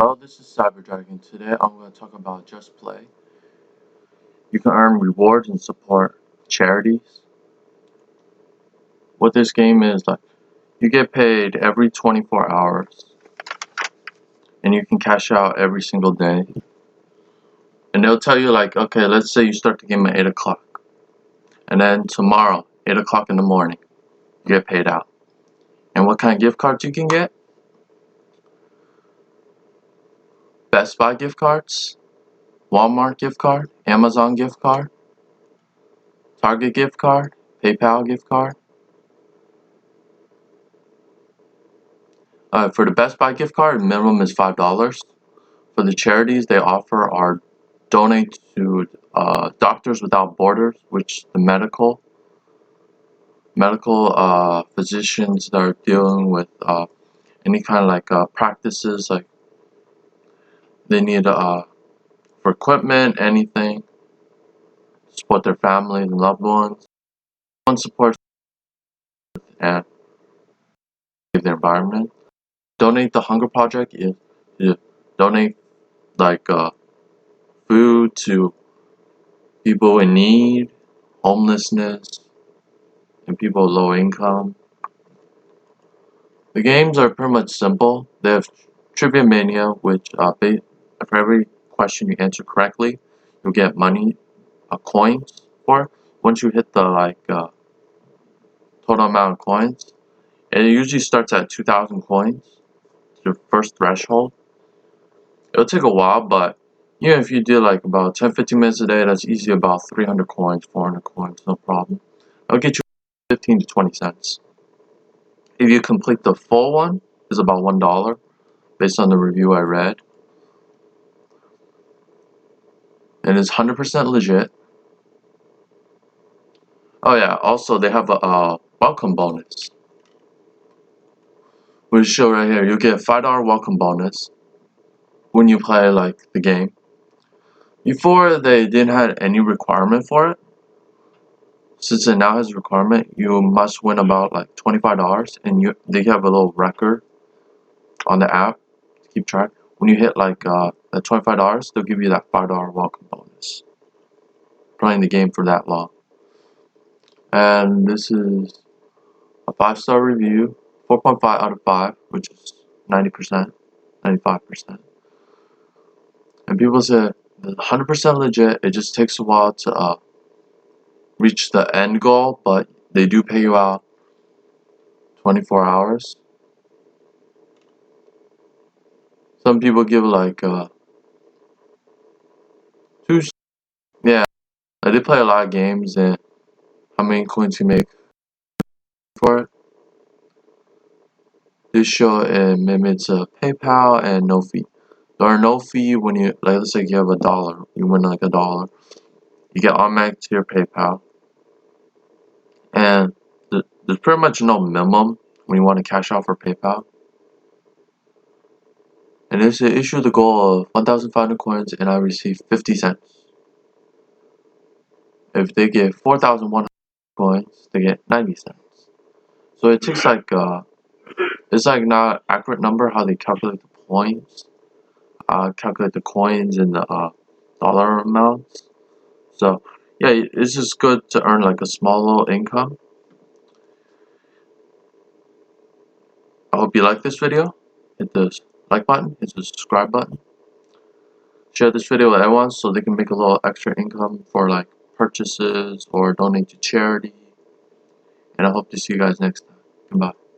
Hello, this is CyberDragon. Today I'm going to talk about Just Play. You can earn rewards and support charities. What this game is like, you get paid every 24 hours and you can cash out every single day. And they'll tell you like, okay, let's say you start the game at 8 o'clock. And then tomorrow, 8 o'clock in the morning, you get paid out. And what kind of gift cards you can get? Best Buy gift cards, Walmart gift card, Amazon gift card, Target gift card, PayPal gift card. For the Best Buy gift card, minimum is $5. For the charities they offer are donate to Doctors Without Borders, which the medical physicians that are dealing with any kind of like practices, like they need for equipment, anything, support their families and loved ones. One supports and save the environment. Donate the Hunger Project is to donate like food to people in need, homelessness, and people with low income. The games are pretty much simple. They have Trivia Mania, which for every question you answer correctly, you'll get money, coins for. Once you hit the total amount of coins, and it usually starts at 2,000 coins, your first threshold. It'll take a while, but even if you do like about 10-15 minutes a day, that's easy about 300 coins, 400 coins, no problem. It'll get you 15 to 20 cents. If you complete the full one, it's about $1 based on the review I read. And it's 100% legit. Oh yeah, also they have a welcome bonus. We'll show right here. You get a $5 welcome bonus when you play like the game. Before they didn't have any requirement for it. Since it now has a requirement, you must win about like $25, and they have a little record on the app to keep track. When you hit like that $25, they'll give you that $5 welcome bonus. Playing the game for that long. And this is a 5-star review, 4.5 out of 5, which is 90%, 95%. And people say 100% legit. It just takes a while to reach the end goal, but they do pay you out 24 hours. Some people give like 2. Yeah, they play a lot of games, and how many coins you make for it. This show limits PayPal and no fee. There are no fee when you, like, let's say you have $1, you win like $1, you get automatic to your PayPal, and there's pretty much no minimum when you want to cash out for PayPal. And it's issue the goal of 1,500 coins, and I receive 50 cents. If they get 4,100 coins, they get 90 cents. So it takes like it's like not an accurate number how they calculate the points, calculate the coins and the dollar amounts. So yeah, it's just good to earn like a small little income. I hope you like this video. Hit the like button, hit the subscribe button. Share this video with everyone so they can make a little extra income for like purchases or donate to charity. And I hope to see you guys next time. Goodbye.